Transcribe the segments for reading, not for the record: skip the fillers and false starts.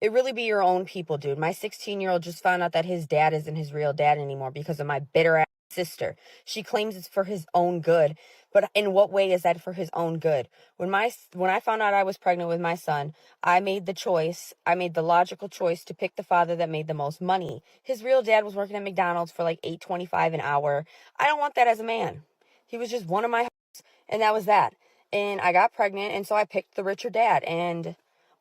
It really be your own people, dude. My 16-year-old just found out that his dad isn't his real dad anymore because of my bitter ass sister. She claims it's for his own good, but in what way is that for his own good? When I found out I was pregnant with my son, I made the logical choice to pick the father that made the most money. His real dad was working at McDonald's for like $8.25 an hour. I don't want that as a man. He was just one of my and that was that. And I got pregnant, and so I picked the richer dad. And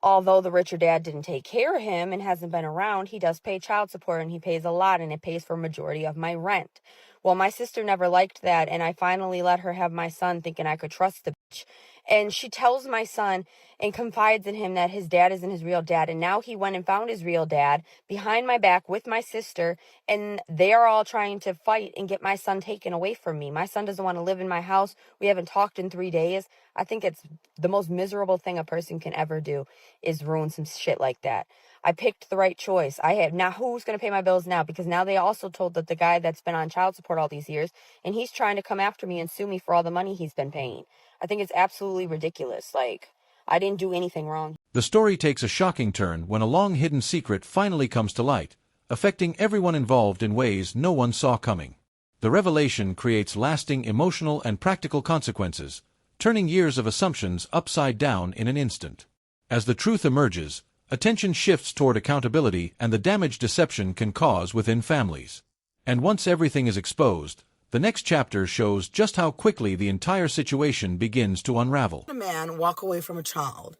although the richer dad didn't take care of him and hasn't been around, he does pay child support, and he pays a lot, and it pays for a majority of my rent. Well, my sister never liked that, and I finally let her have my son thinking I could trust the bitch. And she tells my son and confides in him that his dad isn't his real dad. And now he went and found his real dad behind my back with my sister. And they are all trying to fight and get my son taken away from me. My son doesn't want to live in my house. We haven't talked in 3 days. I think it's the most miserable thing a person can ever do is ruin some shit like that. I picked the right choice. Now who's going to pay my bills now? Because now they also told that the guy that's been on child support all these years, and he's trying to come after me and sue me for all the money he's been paying. I think it's absolutely ridiculous. Like, I didn't do anything wrong. The story takes a shocking turn when a long-hidden secret finally comes to light, affecting everyone involved in ways no one saw coming. The revelation creates lasting emotional and practical consequences, turning years of assumptions upside down in an instant. As the truth emerges, attention shifts toward accountability and the damage deception can cause within families. And once everything is exposed, the next chapter shows just how quickly the entire situation begins to unravel. A man walk away from a child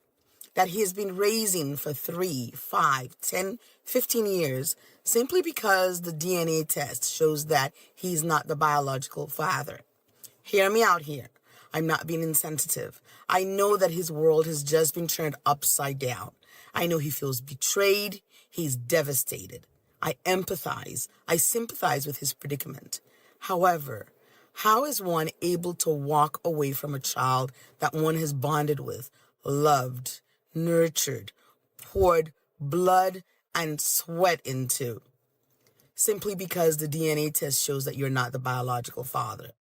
that he has been raising for 3, 5, 10, 15 years simply because the DNA test shows that he's not the biological father. Hear me out here. I'm not being insensitive. I know that his world has just been turned upside down. I know he feels betrayed. He's devastated. I empathize. I sympathize with his predicament. However, how is one able to walk away from a child that one has bonded with, loved, nurtured, poured blood and sweat into, simply because the DNA test shows that you're not the biological father?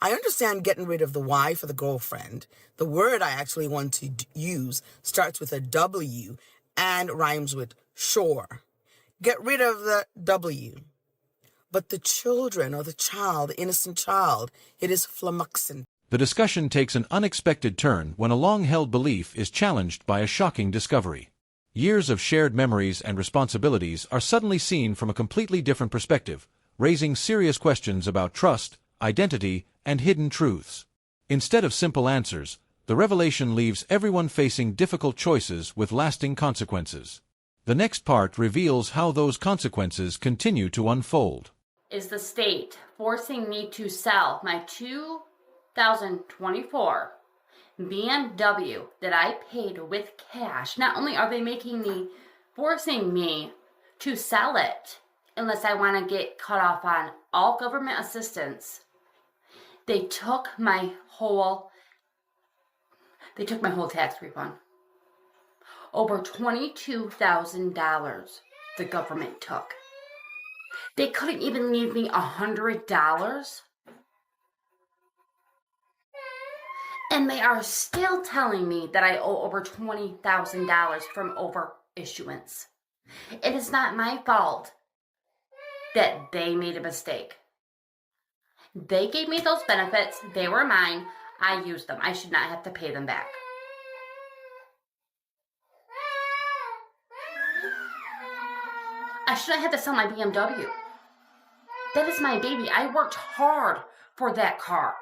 I understand getting rid of the wife or the girlfriend. The word I actually want to use starts with a W and rhymes with sure. Get rid of the W. But the children or the child, the innocent child, it is flummoxing. The discussion takes an unexpected turn when a long-held belief is challenged by a shocking discovery. Years of shared memories and responsibilities are suddenly seen from a completely different perspective, raising serious questions about trust, identity, and hidden truths. Instead of simple answers, the revelation leaves everyone facing difficult choices with lasting consequences. The next part reveals how those consequences continue to unfold. Is the state forcing me to sell my 2024 BMW that I paid with cash? Not only are they forcing me to sell it unless I want to get cut off on all government assistance, they took my whole tax refund. Over $22,000 the government took. They couldn't even leave me $100. And they are still telling me that I owe over $20,000 from over-issuance. It is not my fault that they made a mistake. They gave me those benefits. They were mine. I used them. I should not have to pay them back. I shouldn't have to sell my BMW. That is my baby. I worked hard for that car.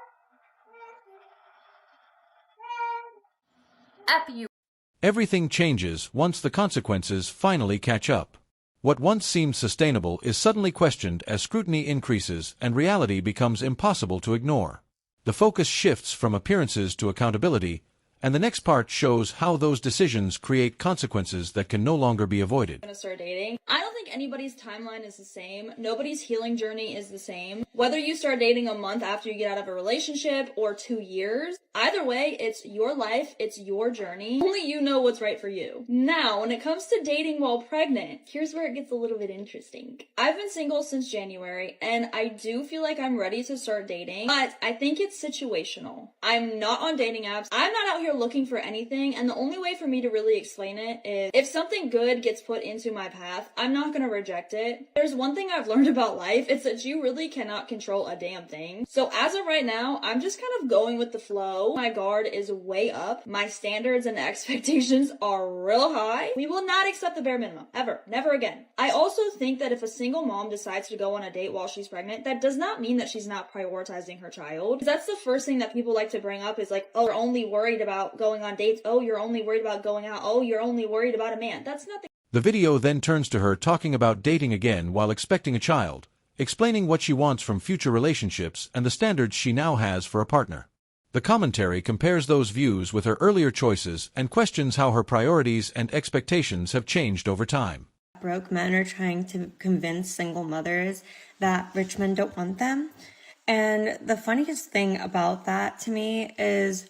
F you. Everything changes once the consequences finally catch up. What once seemed sustainable is suddenly questioned as scrutiny increases and reality becomes impossible to ignore. The focus shifts from appearances to accountability, and the next part shows how those decisions create consequences that can no longer be avoided. Gonna start dating. I don't think anybody's timeline is the same. Nobody's healing journey is the same. Whether you start dating a month after you get out of a relationship or 2 years, either way, it's your life, it's your journey. Only you know what's right for you. Now, when it comes to dating while pregnant, here's where it gets a little bit interesting. I've been single since January, and I do feel like I'm ready to start dating, but I think it's situational. I'm not on dating apps. I'm not out here looking for anything, and the only way for me to really explain it is if something good gets put into my path, I'm not gonna reject it. There's one thing I've learned about life, it's that you really cannot control a damn thing. So as of right now, I'm just kind of going with the flow. My guard is way up. My standards and expectations are real high. We will not accept the bare minimum. Ever. Never again. I also think that if a single mom decides to go on a date while she's pregnant, that does not mean that she's not prioritizing her child. That's the first thing that people like to bring up is like, oh, you're only worried about going on dates. Oh, you're only worried about going out. Oh, you're only worried about a man. That's not The video then turns to her talking about dating again while expecting a child, explaining what she wants from future relationships and the standards she now has for a partner. The commentary compares those views with her earlier choices and questions how her priorities and expectations have changed over time. Broke men are trying to convince single mothers that rich men don't want them. And the funniest thing about that to me is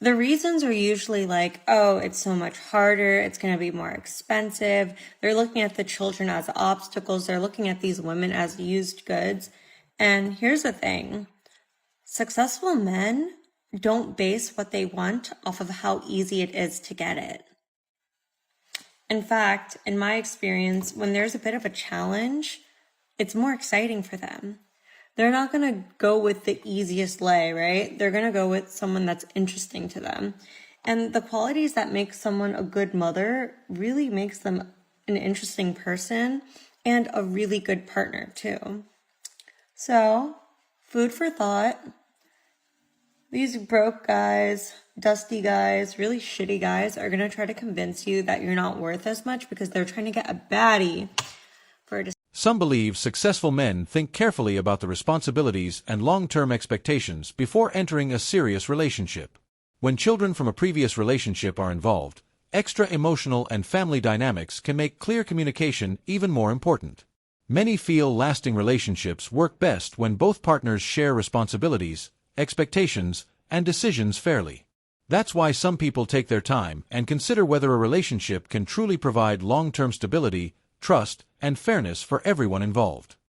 the reasons are usually like, oh, it's so much harder, it's going to be more expensive. They're looking at the children as obstacles. They're looking at these women as used goods. And here's the thing. Successful men don't base what they want off of how easy it is to get it. In fact, in my experience, when there's a bit of a challenge, it's more exciting for them. They're not going to go with the easiest lay, right? They're going to go with someone that's interesting to them. And the qualities that make someone a good mother really makes them an interesting person and a really good partner too. So, food for thought. These broke guys, dusty guys, really shitty guys are going to try to convince you that you're not worth as much because they're trying to get a baddie for a Some believe successful men think carefully about the responsibilities and long-term expectations before entering a serious relationship. When children from a previous relationship are involved, extra emotional and family dynamics can make clear communication even more important. Many feel lasting relationships work best when both partners share responsibilities, expectations, and decisions fairly. That's why some people take their time and consider whether a relationship can truly provide long-term stability, trust, and fairness for everyone involved.